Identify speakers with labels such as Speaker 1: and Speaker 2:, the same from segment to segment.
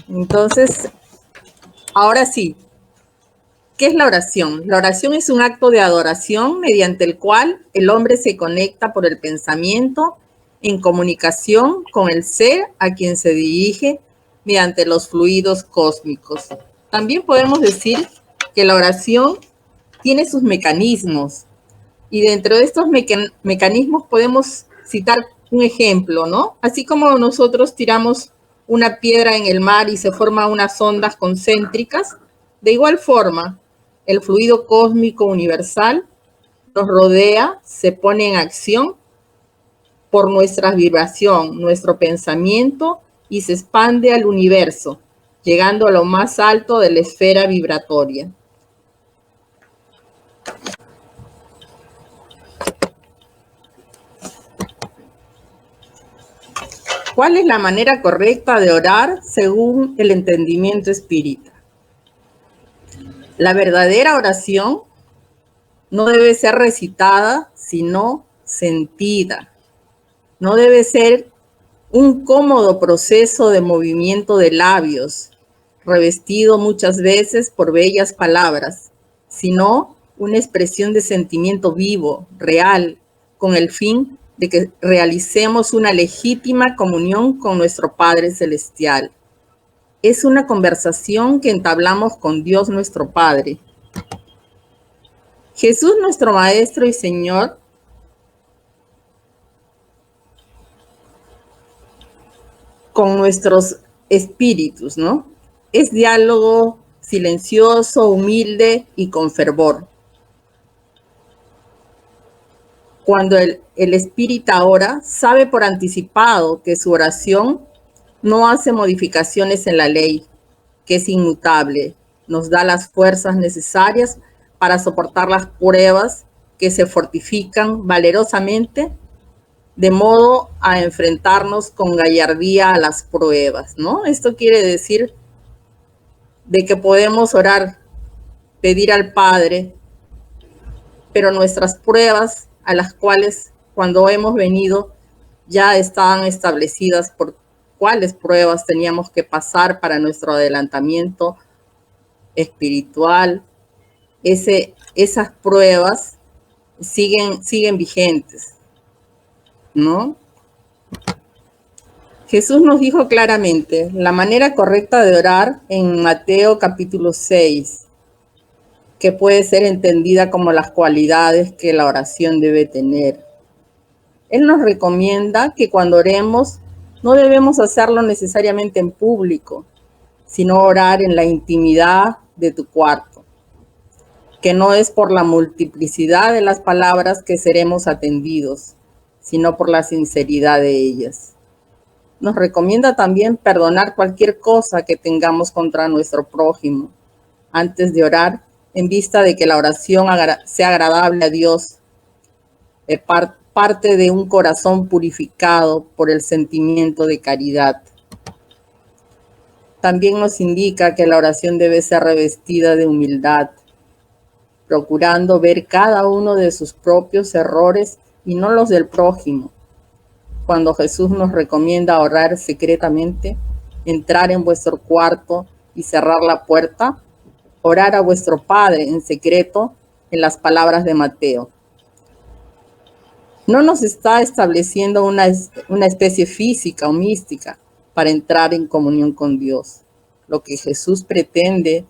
Speaker 1: Entonces, ahora sí, ¿qué es la oración? La oración es un acto de adoración mediante el cual el hombre se conecta por el pensamiento en comunicación con el ser a quien se dirige mediante los fluidos cósmicos. También podemos decir que la oración tiene sus mecanismos y dentro de estos mecanismos podemos citar un ejemplo, ¿no? Así como nosotros tiramos una piedra en el mar y se forman unas ondas concéntricas, de igual forma, el fluido cósmico universal nos rodea, se pone en acción por nuestra vibración, nuestro pensamiento y se expande al universo, llegando a lo más alto de la esfera vibratoria. ¿Cuál es la manera correcta de orar según el entendimiento espírita? La verdadera oración no debe ser recitada, sino sentida. No debe ser un cómodo proceso de movimiento de labios, revestido muchas veces por bellas palabras, sino una expresión de sentimiento vivo, real, con el fin de que realicemos una legítima comunión con nuestro Padre Celestial. Es una conversación que entablamos con Dios nuestro Padre. Jesús nuestro Maestro y Señor con nuestros espíritus, ¿no? Es diálogo silencioso, humilde y con fervor. Cuando el espírita ora, sabe por anticipado que su oración no hace modificaciones en la ley, que es inmutable, nos da las fuerzas necesarias para soportar las pruebas que se fortifican valerosamente, de modo a enfrentarnos con gallardía a las pruebas, ¿no? Esto quiere decir de que podemos orar, pedir al Padre, pero nuestras pruebas a las cuales cuando hemos venido ya estaban establecidas por cuáles pruebas teníamos que pasar para nuestro adelantamiento espiritual. Esas pruebas siguen vigentes, ¿no? Jesús nos dijo claramente la manera correcta de orar en Mateo capítulo 6, que puede ser entendida como las cualidades que la oración debe tener. Él nos recomienda que cuando oremos no debemos hacerlo necesariamente en público, sino orar en la intimidad de tu cuarto, que no es por la multiplicidad de las palabras que seremos atendidos, sino por la sinceridad de ellas. Nos recomienda también perdonar cualquier cosa que tengamos contra nuestro prójimo antes de orar, en vista de que la oración sea agradable a Dios, parte de un corazón purificado por el sentimiento de caridad. También nos indica que la oración debe ser revestida de humildad, procurando ver cada uno de sus propios errores y no los del prójimo. Cuando Jesús nos recomienda orar secretamente, entrar en vuestro cuarto y cerrar la puerta, orar a vuestro Padre en secreto, en las palabras de Mateo. No nos está estableciendo una especie física o mística para entrar en comunión con Dios. Lo que Jesús pretende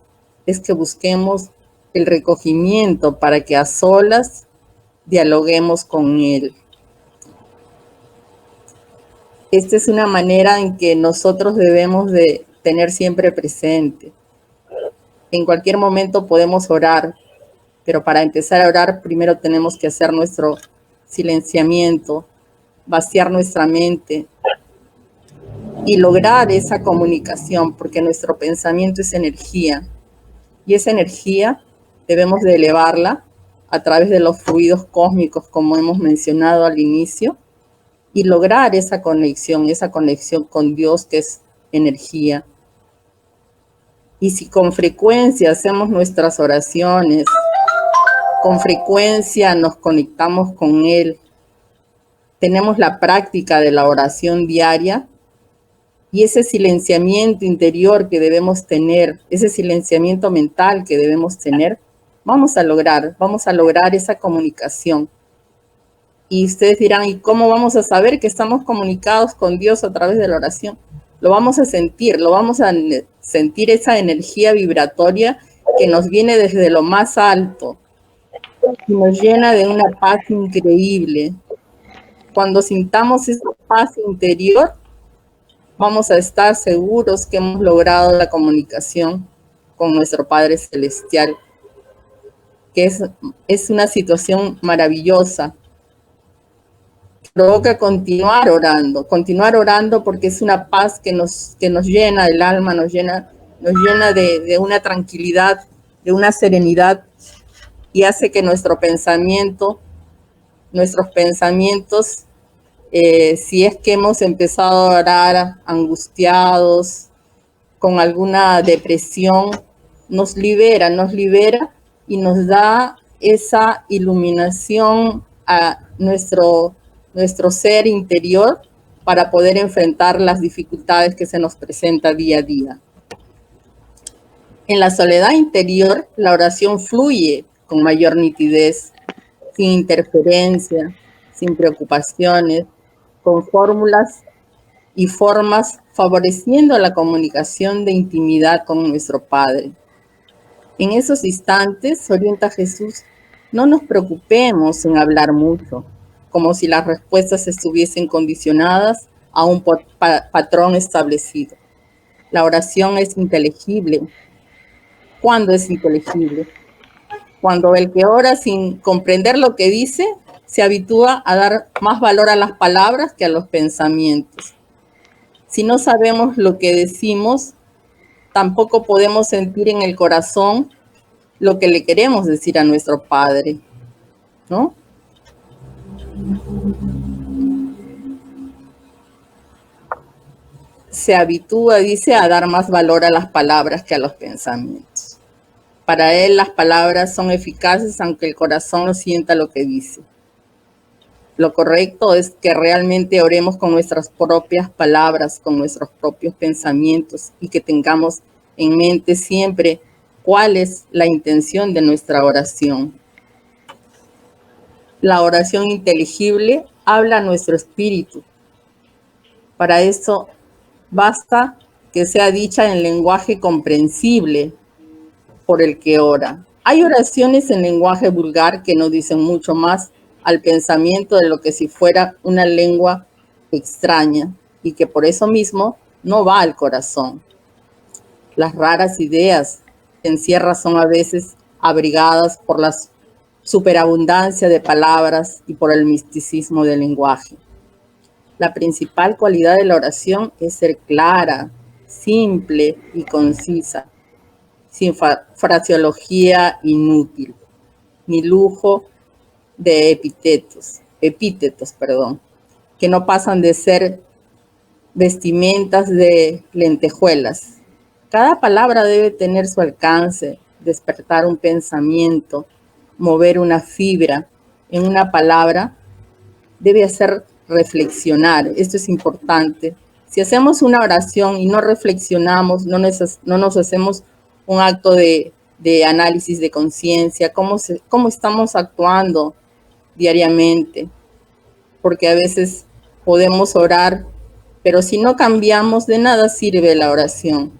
Speaker 1: es que busquemos el recogimiento para que a solas dialoguemos con Él. Esta es una manera en que nosotros debemos de tener siempre presente. En cualquier momento podemos orar, pero para empezar a orar primero tenemos que hacer nuestro silenciamiento, vaciar nuestra mente y lograr esa comunicación, porque nuestro pensamiento es energía y esa energía debemos de elevarla a través de los fluidos cósmicos, como hemos mencionado al inicio, y lograr esa conexión con Dios, que es energía. Y si con frecuencia hacemos nuestras oraciones, con frecuencia nos conectamos con Él, tenemos la práctica de la oración diaria, Y ese silenciamiento interior que debemos tener, ese silenciamiento mental que debemos tener, vamos a lograr esa comunicación. Y ustedes dirán, ¿y cómo vamos a saber que estamos comunicados con Dios a través de la oración? Lo vamos a sentir esa energía vibratoria que nos viene desde lo más alto y nos llena de una paz increíble. Cuando sintamos esa paz interior, vamos a estar seguros que hemos logrado la comunicación con nuestro Padre Celestial, que es una situación maravillosa. Provoca continuar orando porque es una paz que nos llena el alma, nos llena de una tranquilidad, de una serenidad, y hace que nuestros pensamientos, si es que hemos empezado a orar angustiados, con alguna depresión, nos libera y nos da esa iluminación a nuestro ser interior para poder enfrentar las dificultades que se nos presenta día a día. En la soledad interior, la oración fluye con mayor nitidez, sin interferencia, sin preocupaciones, con fórmulas y formas favoreciendo la comunicación de intimidad con nuestro Padre. En esos instantes, orienta Jesús, no nos preocupemos en hablar mucho, como si las respuestas estuviesen condicionadas a un patrón establecido. La oración es inteligible. ¿Cuándo es inteligible? Cuando el que ora sin comprender lo que dice, se habitúa a dar más valor a las palabras que a los pensamientos. Si no sabemos lo que decimos, tampoco podemos sentir en el corazón lo que le queremos decir a nuestro Padre, ¿no? Se habitúa, dice, a dar más valor a las palabras que a los pensamientos. Para él las palabras son eficaces aunque el corazón no sienta lo que dice. Lo correcto es que realmente oremos con nuestras propias palabras, con nuestros propios pensamientos, y que tengamos en mente siempre cuál es la intención de nuestra oración. La oración inteligible habla a nuestro espíritu. Para eso basta que sea dicha en lenguaje comprensible por el que ora. Hay oraciones en lenguaje vulgar que no dicen mucho más al pensamiento de lo que si fuera una lengua extraña y que por eso mismo no va al corazón. Las raras ideas que encierra son a veces abrigadas por la superabundancia de palabras y por el misticismo del lenguaje. La principal cualidad de la oración es ser clara, simple y concisa, sin fraseología inútil, ni lujo de epítetos, que no pasan de ser vestimentas de lentejuelas. Cada palabra debe tener su alcance, despertar un pensamiento, mover una fibra. En una palabra debe hacer reflexionar. Esto es importante. Si hacemos una oración y no reflexionamos, no nos hacemos un acto de análisis de conciencia, cómo estamos actuando diariamente, porque a veces podemos orar, pero si no cambiamos, de nada sirve la oración.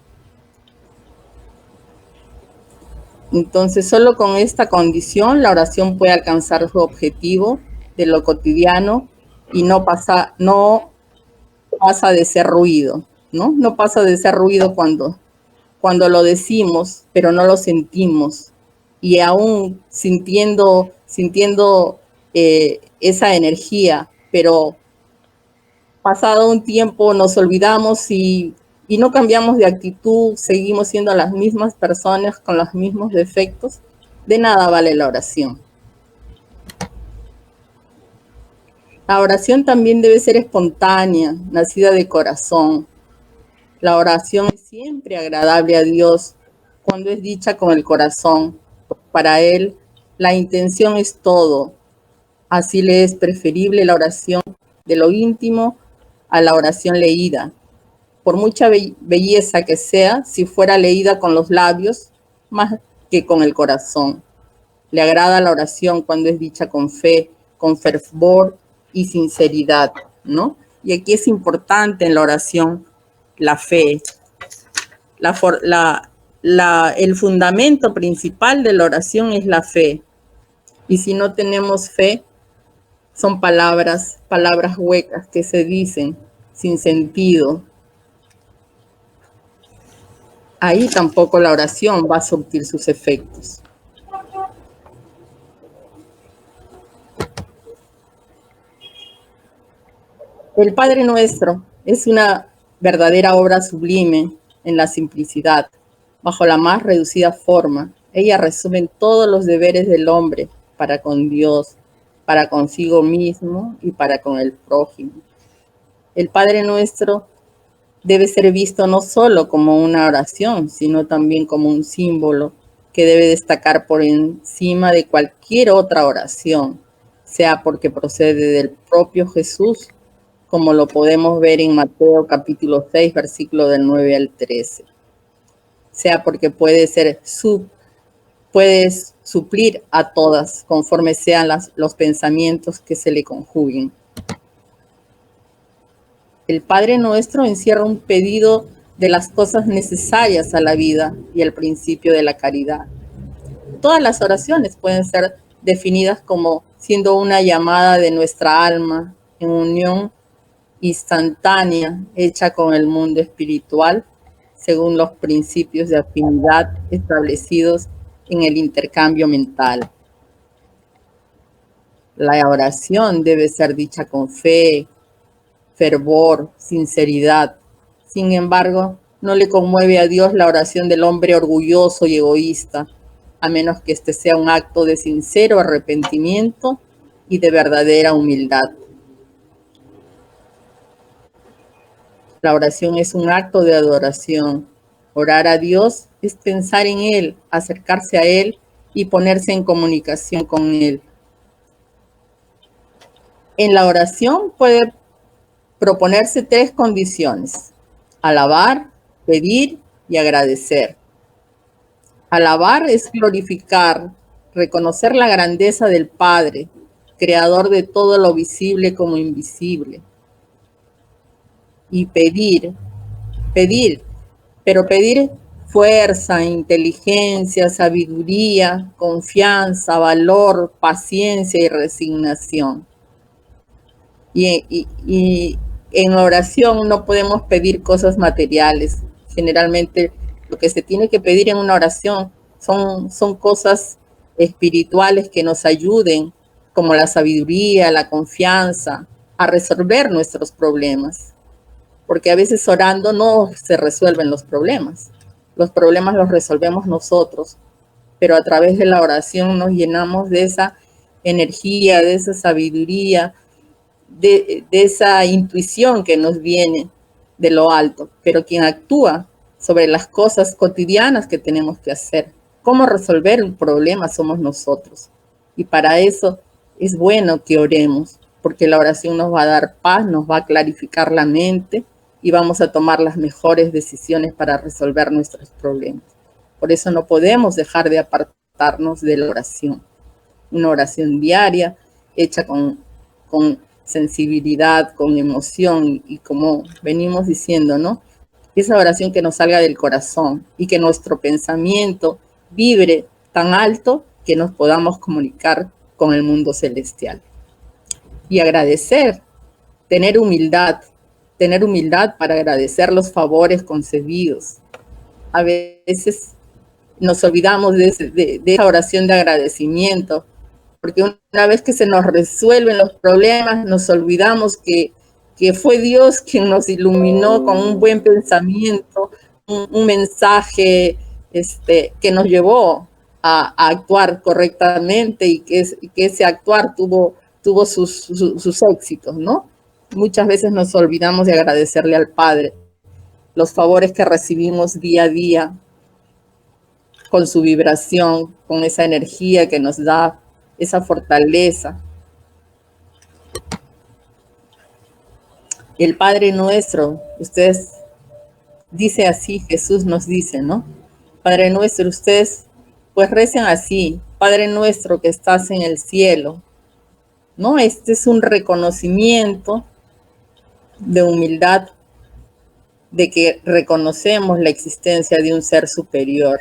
Speaker 1: Entonces, solo con esta condición, la oración puede alcanzar su objetivo de lo cotidiano y no pasa de ser ruido, ¿no? No pasa de ser ruido cuando lo decimos, pero no lo sentimos. Y aún sintiendo esa energía, pero pasado un tiempo nos olvidamos y no cambiamos de actitud, seguimos siendo las mismas personas con los mismos defectos, de nada vale la oración. La oración también debe ser espontánea, nacida de corazón. La oración es siempre agradable a Dios cuando es dicha con el corazón. Para Él, la intención es todo. Así le es preferible la oración de lo íntimo a la oración leída, por mucha belleza que sea, si fuera leída con los labios más que con el corazón. Le agrada la oración cuando es dicha con fe, con fervor y sinceridad, ¿no? Y aquí es importante en la oración la fe. El fundamento principal de la oración es la fe. Y si no tenemos fe, son palabras huecas que se dicen sin sentido. Ahí tampoco la oración va a surtir sus efectos. El Padre Nuestro es una verdadera obra sublime en la simplicidad, bajo la más reducida forma. Ella resume todos los deberes del hombre para con Dios, para consigo mismo y para con el prójimo. El Padre Nuestro debe ser visto no solo como una oración, sino también como un símbolo que debe destacar por encima de cualquier otra oración, sea porque procede del propio Jesús, como lo podemos ver en Mateo capítulo 6, versículo del 9 al 13, sea porque puede suplir a todas conforme sean los pensamientos que se le conjuguen. El Padre Nuestro encierra un pedido de las cosas necesarias a la vida y el principio de la caridad. Todas las oraciones pueden ser definidas como siendo una llamada de nuestra alma en unión instantánea hecha con el mundo espiritual según los principios de afinidad establecidos en el intercambio mental. La oración debe ser dicha con fe, fervor, sinceridad. Sin embargo, no le conmueve a Dios la oración del hombre orgulloso y egoísta, a menos que este sea un acto de sincero arrepentimiento y de verdadera humildad. La oración es un acto de adoración. Orar a Dios es pensar en Él, acercarse a Él y ponerse en comunicación con Él. En la oración puede proponerse 3 condiciones: alabar, pedir y agradecer. Alabar es glorificar, reconocer la grandeza del Padre, creador de todo lo visible como invisible. Y pedir fuerza, inteligencia, sabiduría, confianza, valor, paciencia y resignación. Y en oración no podemos pedir cosas materiales. Generalmente lo que se tiene que pedir en una oración son cosas espirituales que nos ayuden, como la sabiduría, la confianza, a resolver nuestros problemas. Porque a veces orando no se resuelven los problemas. Los problemas los resolvemos nosotros, pero a través de la oración nos llenamos de esa energía, de esa sabiduría, de esa intuición que nos viene de lo alto, pero quien actúa sobre las cosas cotidianas que tenemos que hacer, cómo resolver un problema, somos nosotros. Y para eso es bueno que oremos, porque la oración nos va a dar paz, nos va a clarificar la mente y vamos a tomar las mejores decisiones para resolver nuestros problemas. Por eso no podemos dejar de apartarnos de la oración. Una oración diaria, hecha con sensibilidad, con emoción y como venimos diciendo, ¿no? Esa oración que nos salga del corazón y que nuestro pensamiento vibre tan alto que nos podamos comunicar con el mundo celestial. Y agradecer, tener humildad para agradecer los favores concedidos. A veces nos olvidamos de esa oración de agradecimiento, porque una vez que se nos resuelven los problemas, nos olvidamos que fue Dios quien nos iluminó con un buen pensamiento, un mensaje que nos llevó a actuar correctamente y que ese actuar tuvo sus éxitos, ¿no? Muchas veces nos olvidamos de agradecerle al Padre los favores que recibimos día a día, con su vibración, con esa energía que nos da, esa fortaleza. El Padre Nuestro, ustedes Dice así, Jesús nos dice, ¿no? Padre nuestro, ustedes pues recen así, Padre nuestro que estás en el cielo, ¿no? Este es un reconocimiento de humildad, de que reconocemos la existencia de un ser superior.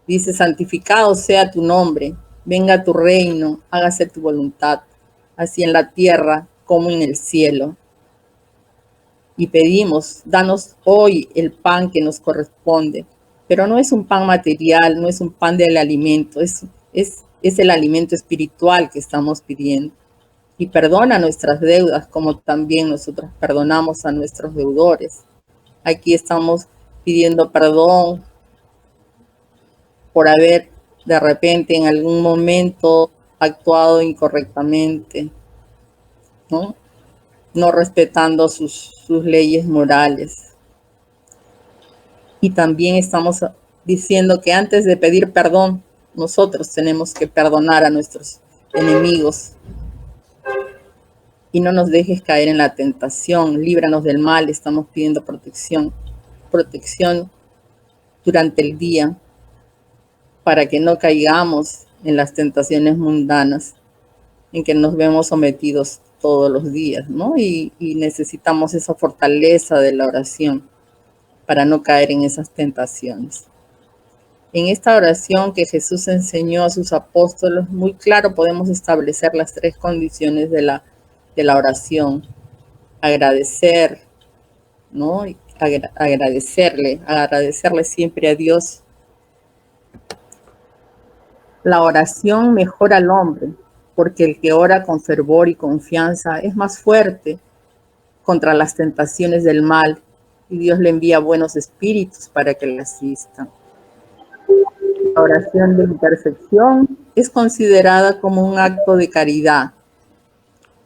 Speaker 1: Dice, santificado sea tu nombre, venga tu reino, hágase tu voluntad, así en la tierra como en el cielo. Y pedimos, danos hoy el pan que nos corresponde, pero no es un pan material, no es un pan del alimento, es el alimento espiritual que estamos pidiendo. Y perdona nuestras deudas como también nosotros perdonamos a nuestros deudores. Aquí estamos pidiendo perdón por haber de repente en algún momento actuado incorrectamente, ¿no? No respetando sus leyes morales. Y también estamos diciendo que antes de pedir perdón, nosotros tenemos que perdonar a nuestros enemigos. Y no nos dejes caer en la tentación, líbranos del mal, estamos pidiendo protección durante el día, para que no caigamos en las tentaciones mundanas en que nos vemos sometidos todos los días, ¿no? Y necesitamos esa fortaleza de la oración para no caer en esas tentaciones. En esta oración que Jesús enseñó a sus apóstoles, muy claro podemos establecer las tres condiciones de la oración. Agradecer, ¿no? Agradecerle siempre a Dios. La oración mejora al hombre, porque el que ora con fervor y confianza es más fuerte contra las tentaciones del mal, y Dios le envía buenos espíritus para que le asistan. La oración de intercesión es considerada como un acto de caridad,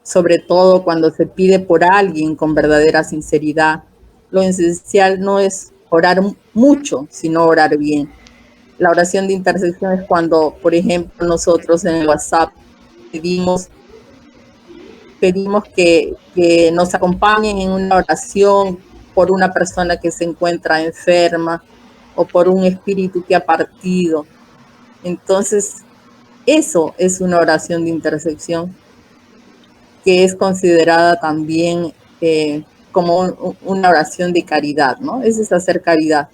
Speaker 1: sobre todo cuando se pide por alguien con verdadera sinceridad. Lo esencial no es orar mucho, sino orar bien. La oración de intercesión es cuando, por ejemplo, nosotros en el WhatsApp pedimos que nos acompañen en una oración por una persona que se encuentra enferma o por un espíritu que ha partido. Entonces, eso es una oración de intersección que es considerada también como una oración de caridad, ¿no? Es hacer caridad.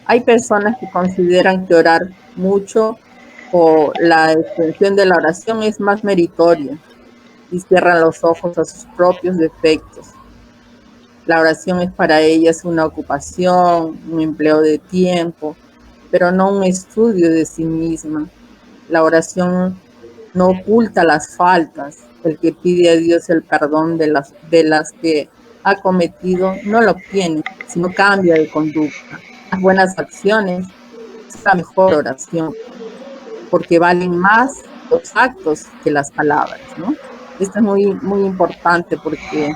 Speaker 1: Hay personas que consideran que orar mucho o la extensión de la oración es más meritoria y cierran los ojos a sus propios defectos. La oración es para ellas una ocupación, un empleo de tiempo, pero no un estudio de sí misma. La oración no oculta las faltas. El que pide a Dios el perdón de las que ha cometido no lo obtiene, sino cambia de conducta. Las buenas acciones es la mejor oración, porque valen más los actos que las palabras, ¿no? Esto es muy, muy importante porque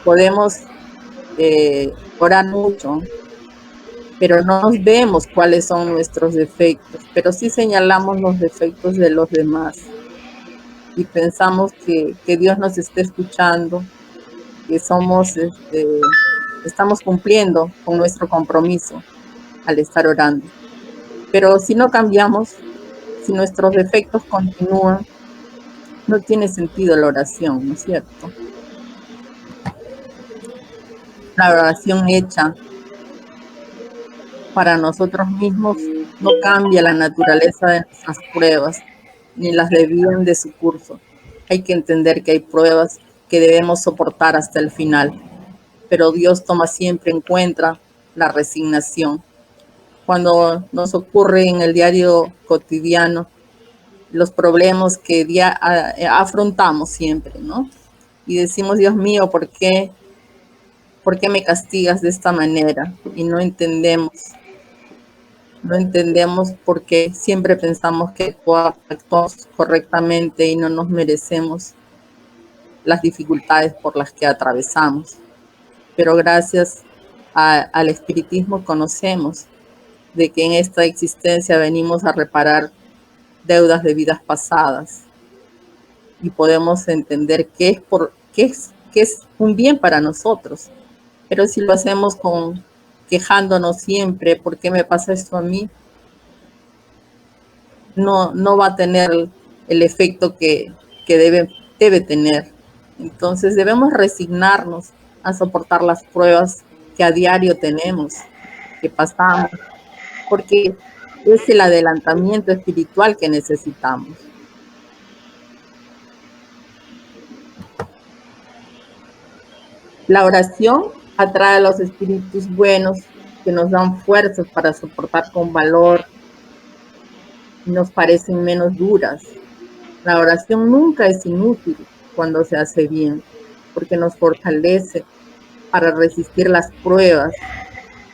Speaker 1: podemos orar mucho, pero no nos vemos cuáles son nuestros defectos, pero sí señalamos los defectos de los demás y pensamos que Dios nos está escuchando, que estamos cumpliendo con nuestro compromiso al estar orando. Pero si no cambiamos, si nuestros defectos continúan, no tiene sentido la oración, ¿no es cierto? La oración hecha para nosotros mismos no cambia la naturaleza de nuestras pruebas, ni las desvían de su curso. Hay que entender que hay pruebas que debemos soportar hasta el final, pero Dios toma siempre en cuenta la resignación. Cuando nos ocurre en el diario cotidiano, los problemas que afrontamos siempre, ¿no? Y decimos, Dios mío, ¿por qué me castigas de esta manera? Y no entendemos porque siempre pensamos que actuamos correctamente y no nos merecemos las dificultades por las que atravesamos. Pero gracias al espiritismo conocemos de que en esta existencia venimos a reparar deudas de vidas pasadas y podemos entender qué es que es un bien para nosotros. Pero si lo hacemos quejándonos siempre, ¿por qué me pasa esto a mí? No va a tener el efecto que debe tener. Entonces debemos resignarnos a soportar las pruebas que a diario tenemos, que pasamos, porque es el adelantamiento espiritual que necesitamos. La oración atrae a los espíritus buenos que nos dan fuerzas para soportar con valor y nos parecen menos duras. La oración nunca es inútil cuando se hace bien, porque nos fortalece para resistir las pruebas.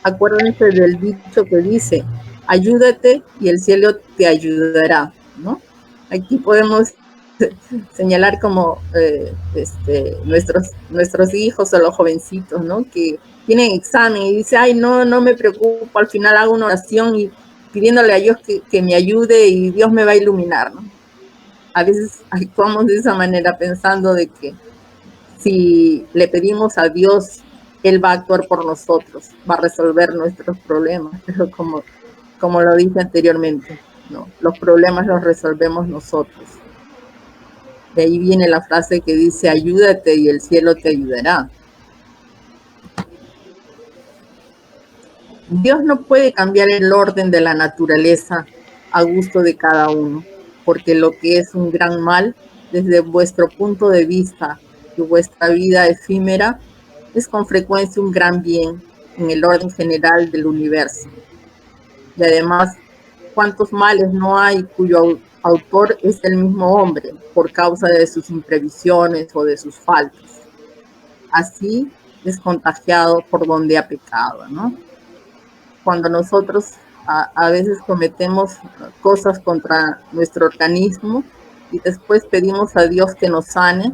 Speaker 1: Acuérdense del dicho que dice, ayúdate y el cielo te ayudará, ¿no? Aquí podemos señalar como nuestros hijos o los jovencitos, ¿no? Que tienen examen y dice, ay, no me preocupo, al final hago una oración y pidiéndole a Dios que me ayude y Dios me va a iluminar, ¿no? A veces actuamos de esa manera pensando de que si le pedimos a Dios, Él va a actuar por nosotros, va a resolver nuestros problemas, pero como lo dije anteriormente, ¿no? Los problemas los resolvemos nosotros. De ahí viene la frase que dice, ayúdate y el cielo te ayudará. Dios no puede cambiar el orden de la naturaleza a gusto de cada uno, porque lo que es un gran mal, desde vuestro punto de vista y vuestra vida efímera, es con frecuencia un gran bien en el orden general del universo. Y además, ¿cuántos males no hay cuyo autor es el mismo hombre por causa de sus imprevisiones o de sus faltas? Así es contagiado por donde ha pecado, ¿no? Cuando nosotros a veces cometemos cosas contra nuestro organismo y después pedimos a Dios que nos sane,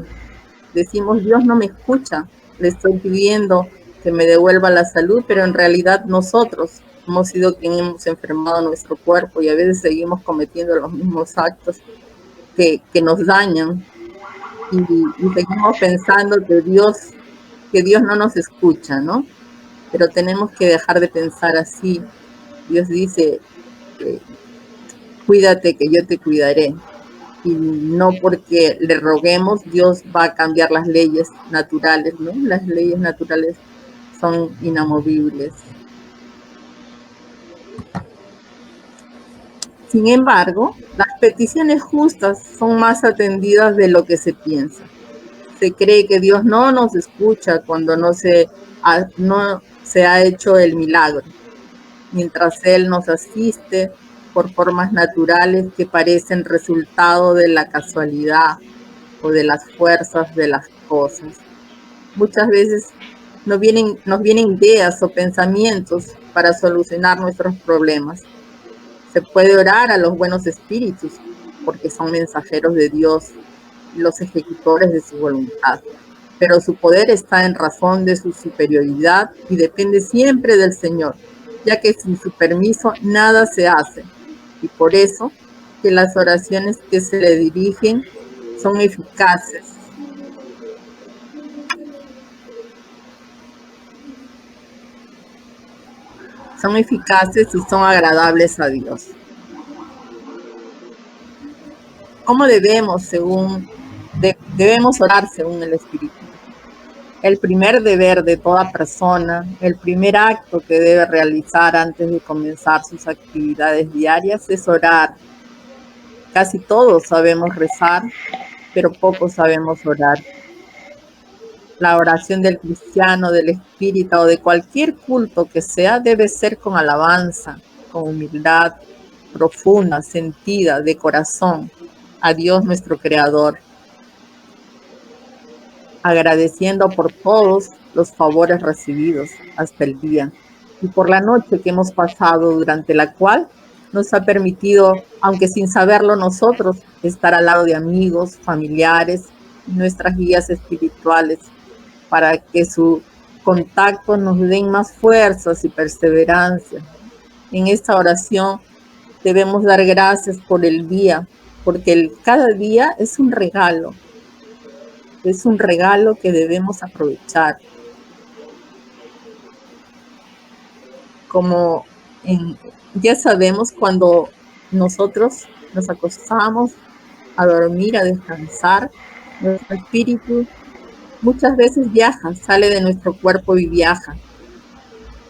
Speaker 1: decimos, Dios no me escucha, le estoy pidiendo que me devuelva la salud, pero en realidad nosotros hemos sido quienes hemos enfermado nuestro cuerpo y a veces seguimos cometiendo los mismos actos que nos dañan y seguimos pensando que Dios no nos escucha, ¿no? Pero tenemos que dejar de pensar así. Dios dice, cuídate que yo te cuidaré. Y no porque le roguemos, Dios va a cambiar las leyes naturales, ¿no? Las leyes naturales son inamovibles. Sin embargo, las peticiones justas son más atendidas de lo que se piensa. Se cree que Dios no nos escucha cuando no se ha hecho el milagro, mientras Él nos asiste por formas naturales que parecen resultado de la casualidad o de las fuerzas de las cosas. Muchas veces nos vienen ideas o pensamientos para solucionar nuestros problemas. Se puede orar a los buenos espíritus porque son mensajeros de Dios y los ejecutores de su voluntad. Pero su poder está en razón de su superioridad y depende siempre del Señor, ya que sin su permiso nada se hace. Y por eso que las oraciones que se le dirigen son eficaces. Son eficaces y son agradables a Dios. ¿Cómo debemos orar según el Espíritu? El primer deber de toda persona, el primer acto que debe realizar antes de comenzar sus actividades diarias es orar. Casi todos sabemos rezar, pero pocos sabemos orar. La oración del cristiano, del espírita o de cualquier culto que sea debe ser con alabanza, con humildad profunda, sentida, de corazón, a Dios nuestro Creador, agradeciendo por todos los favores recibidos hasta el día y por la noche que hemos pasado, durante la cual nos ha permitido, aunque sin saberlo nosotros, estar al lado de amigos, familiares, nuestras guías espirituales, para que su contacto nos den más fuerzas y perseverancia. En esta oración debemos dar gracias por el día, porque cada día es un regalo. Es un regalo que debemos aprovechar. Como ya sabemos, cuando nosotros nos acostamos a dormir, a descansar, nuestro espíritu muchas veces viaja, sale de nuestro cuerpo y viaja.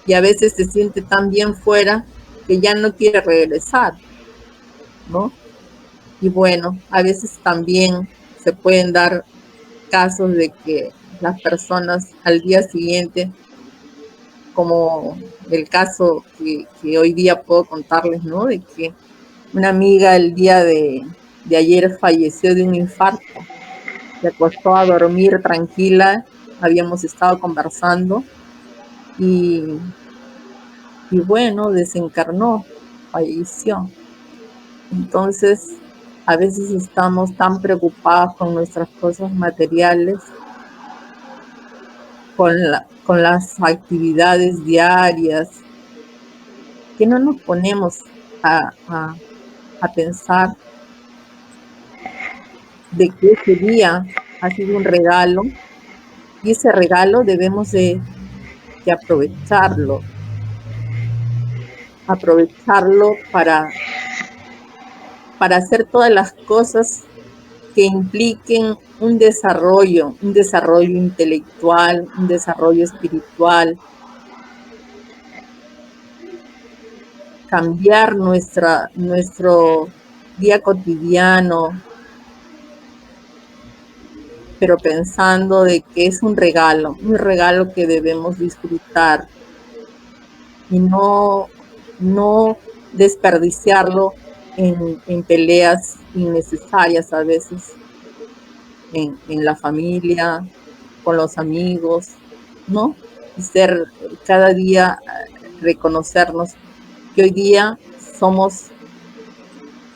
Speaker 1: Y a veces se siente tan bien fuera que ya no quiere regresar, ¿no? Y bueno, a veces también se pueden dar casos de que las personas al día siguiente, como el caso que hoy día puedo contarles, ¿no? De que una amiga el día de ayer falleció de un infarto. Se acostó a dormir tranquila, habíamos estado conversando y bueno, desencarnó, falleció. Entonces, a veces estamos tan preocupados con nuestras cosas materiales, con las actividades diarias, que no nos ponemos a pensar de que ese día ha sido un regalo y ese regalo debemos de aprovecharlo para hacer todas las cosas que impliquen un desarrollo intelectual, un desarrollo espiritual, cambiar nuestro día cotidiano, pero pensando de que es un regalo que debemos disfrutar y no desperdiciarlo en peleas innecesarias a veces, en la familia, con los amigos, ¿no? Y ser cada día, reconocernos que hoy día somos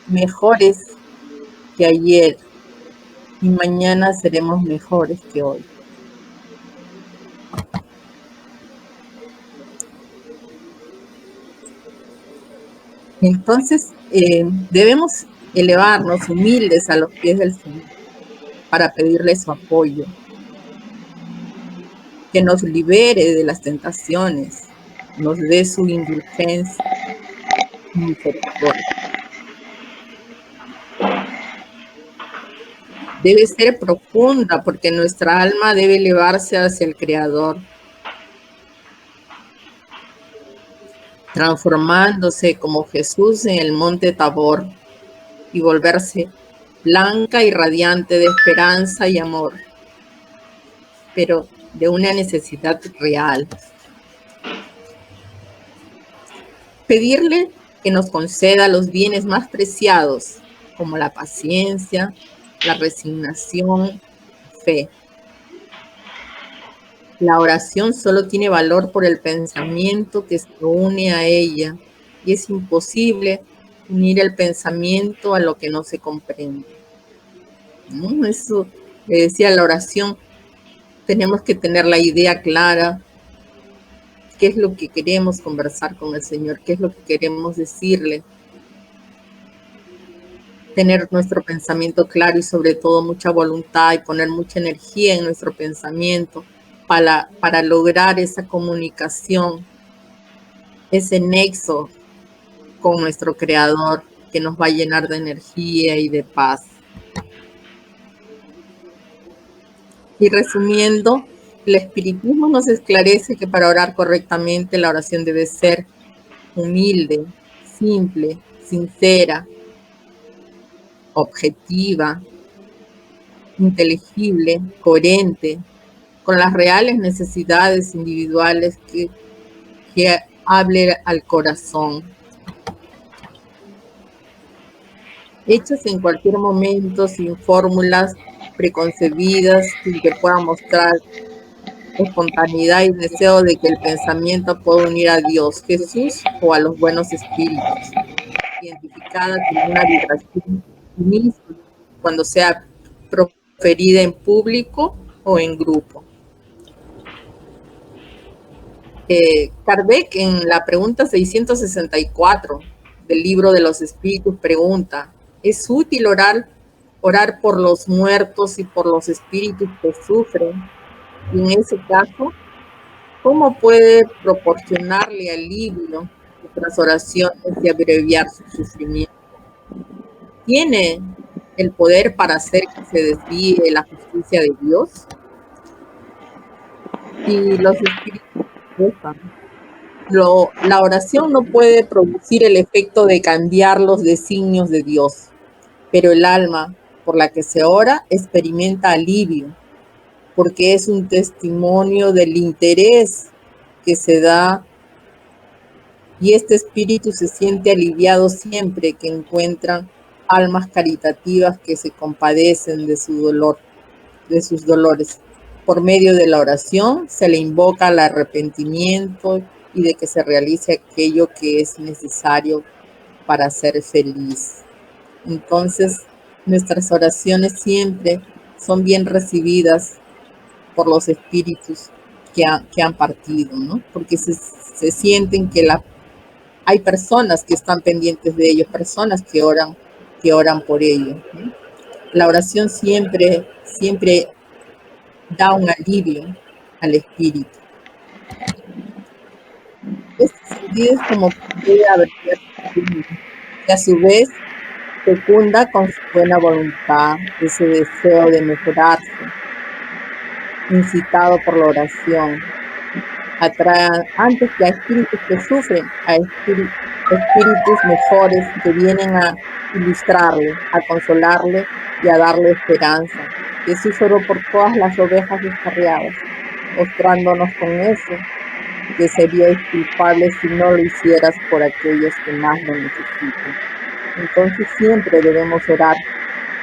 Speaker 1: mejores que ayer y mañana seremos mejores que hoy. Entonces, debemos elevarnos humildes a los pies del Señor para pedirle su apoyo, que nos libere de las tentaciones, nos dé su indulgencia y misericordia. Debe ser profunda porque nuestra alma debe elevarse hacia el Creador, transformándose como Jesús en el monte Tabor y volverse blanca y radiante de esperanza y amor, pero de una necesidad real. Pedirle que nos conceda los bienes más preciados, como la paciencia, la resignación, fe. La oración solo tiene valor por el pensamiento que se une a ella, y es imposible unir el pensamiento a lo que no se comprende. ¿No? Eso le decía la oración, tenemos que tener la idea clara, qué es lo que queremos conversar con el Señor, qué es lo que queremos decirle, tener nuestro pensamiento claro y sobre todo mucha voluntad y poner mucha energía en nuestro pensamiento para lograr esa comunicación, ese nexo con nuestro Creador que nos va a llenar de energía y de paz. Y resumiendo, el espiritismo nos esclarece que para orar correctamente la oración debe ser humilde, simple, sincera, objetiva, inteligible, coherente, con las reales necesidades individuales que hable al corazón. Hechas en cualquier momento, sin fórmulas preconcebidas, sin que pueda mostrar espontaneidad y deseo de que el pensamiento pueda unir a Dios, Jesús o a los buenos espíritus, identificada con una vibración unísona cuando sea proferida en público o en grupo. Kardec, en la pregunta 664 del libro de los espíritus, pregunta: ¿es útil orar orar por los muertos y por los espíritus que sufren. Y en ese caso, ¿cómo puede proporcionarle alivio nuestras oraciones y abreviar su sufrimiento? ¿Tiene el poder para hacer que se desvíe la justicia de Dios? Y los espíritus la oración no puede producir el efecto de cambiar los designios de Dios, pero el alma por la que se ora experimenta alivio, porque es un testimonio del interés que se da, y este espíritu se siente aliviado siempre que encuentran almas caritativas que se compadecen de su dolor, de sus dolores. Por medio de la oración se le invoca al arrepentimiento y de que se realice aquello que es necesario para ser feliz. Entonces, nuestras oraciones siempre son bien recibidas por los espíritus que han partido, ¿no? Porque se sienten que hay personas que están pendientes de ellos, personas que oran por ellos, ¿no? La oración siempre da un alivio al espíritu. Este sentido es como que puede haber que a su vez fecunda con su buena voluntad ese deseo de mejorarse, incitado por la oración. Atrae antes que a espíritus que sufren, a espíritus mejores que vienen a ilustrarle, a consolarle y a darle esperanza. Jesús oró por todas las ovejas descarriadas, mostrándonos con eso que seríais culpable si no lo hicieras por aquellos que más lo necesitan. Entonces siempre debemos orar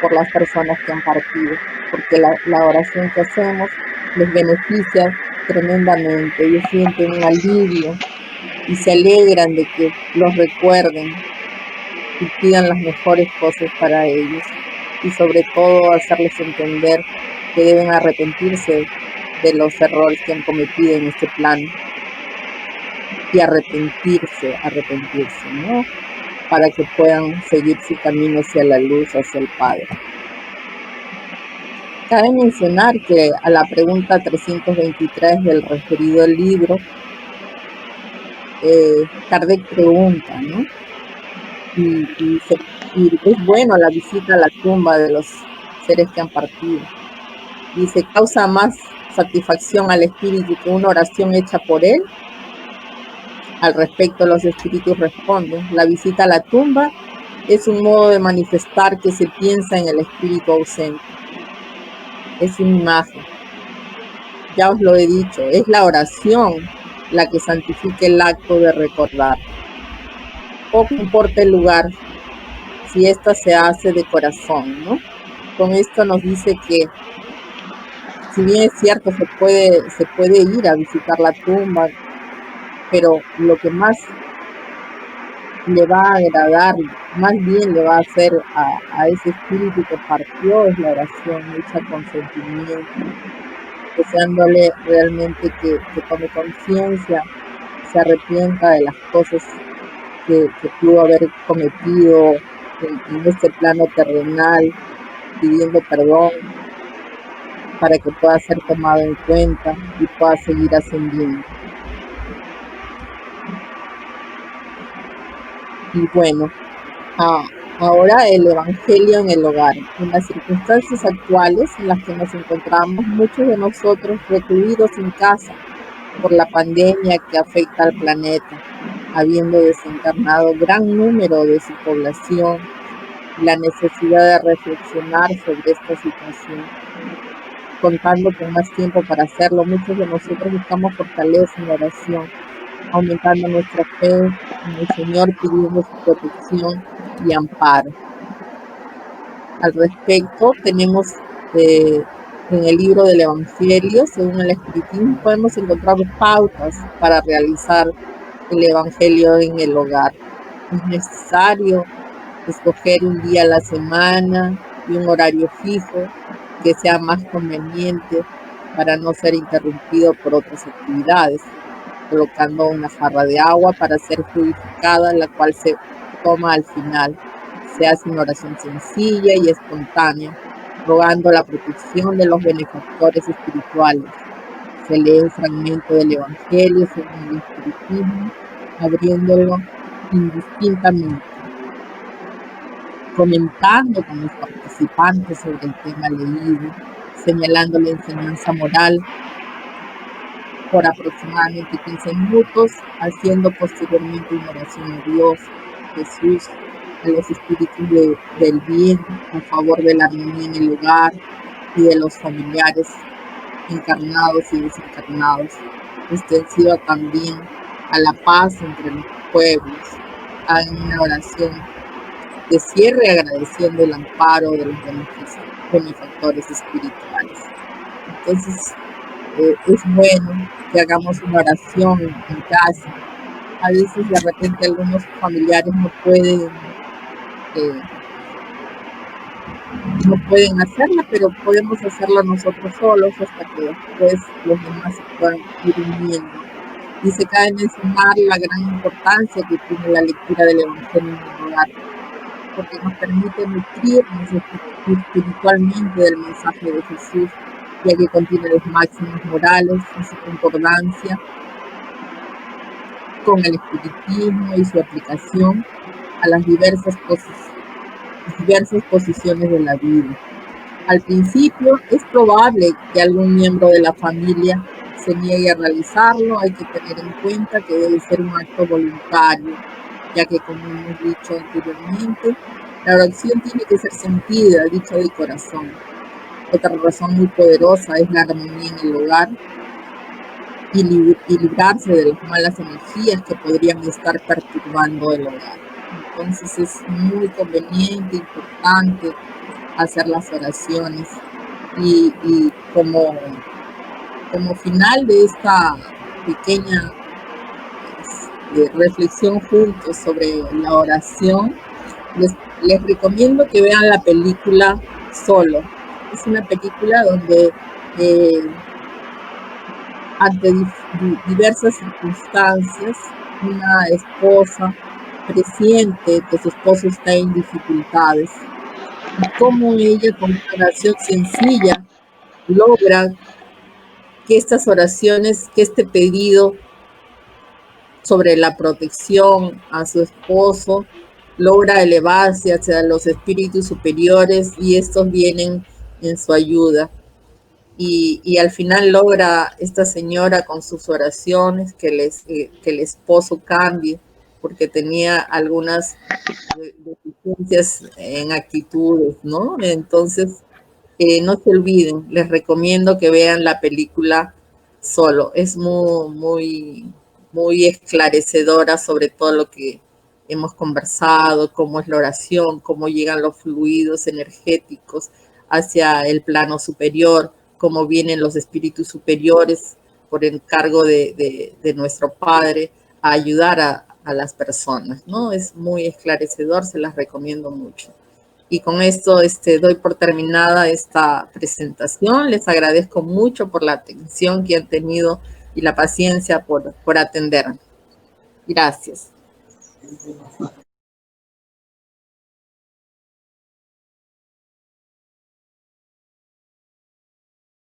Speaker 1: por las personas que han partido, porque la oración que hacemos les beneficia tremendamente. Ellos sienten un alivio y se alegran de que los recuerden y pidan las mejores cosas para ellos, y sobre todo hacerles entender que deben arrepentirse de los errores que han cometido en este plano y arrepentirse, ¿no? Para que puedan seguir su camino hacia la luz, hacia el Padre. Cabe mencionar que a la pregunta 323 del referido libro, Kardec pregunta, ¿no? Y es bueno la visita a la tumba de los seres que han partido. Dice, ¿causa más satisfacción al espíritu que una oración hecha por él? Al respecto, los espíritus responden, la visita a la tumba es un modo de manifestar que se piensa en el espíritu ausente. Es una imagen. Ya os lo he dicho, es la oración la que santifica el acto de recordar. Poco importa el lugar, si ésta se hace de corazón, ¿no? Con esto nos dice que, si bien es cierto, se puede ir a visitar la tumba, pero lo que más le va a agradar, más bien le va a hacer a ese espíritu que partió, es la oración hecha con sentimiento, deseándole realmente que tome conciencia, se arrepienta de las cosas que pudo haber cometido en este plano terrenal, pidiendo perdón para que pueda ser tomado en cuenta y pueda seguir ascendiendo. Y bueno, ahora el Evangelio en el hogar. En las circunstancias actuales en las que nos encontramos, muchos de nosotros recluidos en casa por la pandemia que afecta al planeta, habiendo desencarnado gran número de su población, la necesidad de reflexionar sobre esta situación. Contando con más tiempo para hacerlo, muchos de nosotros buscamos fortaleza en la oración, aumentando nuestra fe en el Señor, pidiendo su protección y amparo. Al respecto, tenemos en el libro del Evangelio, según el Espiritismo, podemos encontrar pautas para realizar el Evangelio en el hogar. Es necesario escoger un día a la semana y un horario fijo que sea más conveniente para no ser interrumpido por otras actividades, colocando una jarra de agua para ser fluidificada, la cual se toma al final. Se hace una oración sencilla y espontánea, rogando la protección de los benefactores espirituales. Se lee un fragmento del Evangelio según el espiritismo, abriéndolo indistintamente, comentando con los participantes sobre el tema leído, señalando la enseñanza moral por aproximadamente 15 minutos, haciendo posteriormente una oración a Dios, Jesús, a los espíritus del bien, a favor de la armonía en el hogar y de los familiares encarnados y desencarnados, extensiva también a la paz entre los pueblos. Hagan una oración de cierre agradeciendo el amparo de los benefactores espirituales. Entonces, es bueno que hagamos una oración en casa. A veces de repente algunos familiares no pueden hacerla, pero podemos hacerla nosotros solos hasta que después los demás se puedan ir uniendo. Y se cabe mencionar la gran importancia que tiene la lectura del Evangelio en el hogar, porque nos permite nutrirnos espiritualmente del mensaje de Jesús, ya que contiene los máximos morales y su concordancia con el espiritismo y su aplicación a las diversas posiciones de la vida. Al principio es probable que algún miembro de la familia se niegue a realizarlo. Hay que tener en cuenta que debe ser un acto voluntario, ya que, como hemos dicho anteriormente, la oración tiene que ser sentida, dicha de corazón. Otra razón muy poderosa es la armonía en el hogar y librarse de las malas energías que podrían estar perturbando el hogar. Entonces es muy conveniente, importante hacer las oraciones y como final de esta pequeña reflexión juntos sobre la oración, les recomiendo que vean la película Solo. Es una película donde ante diversas circunstancias, una esposa presiente que su esposo está en dificultades, y cómo ella con una oración sencilla logra que estas oraciones, que este pedido sobre la protección a su esposo logra elevarse hacia los espíritus superiores y estos vienen en su ayuda. Y al final logra esta señora con sus oraciones que el esposo cambie, porque tenía algunas deficiencias en actitudes, ¿no? Entonces, no se olviden, les recomiendo que vean la película Solo. Es muy, muy esclarecedora sobre todo lo que hemos conversado, cómo es la oración, cómo llegan los fluidos energéticos hacia el plano superior, cómo vienen los espíritus superiores por encargo de nuestro Padre a ayudar a las personas, ¿no? Es muy esclarecedor, se las recomiendo mucho. Y con esto doy por terminada esta presentación. Les agradezco mucho por la atención que han tenido y la paciencia por atender. Gracias.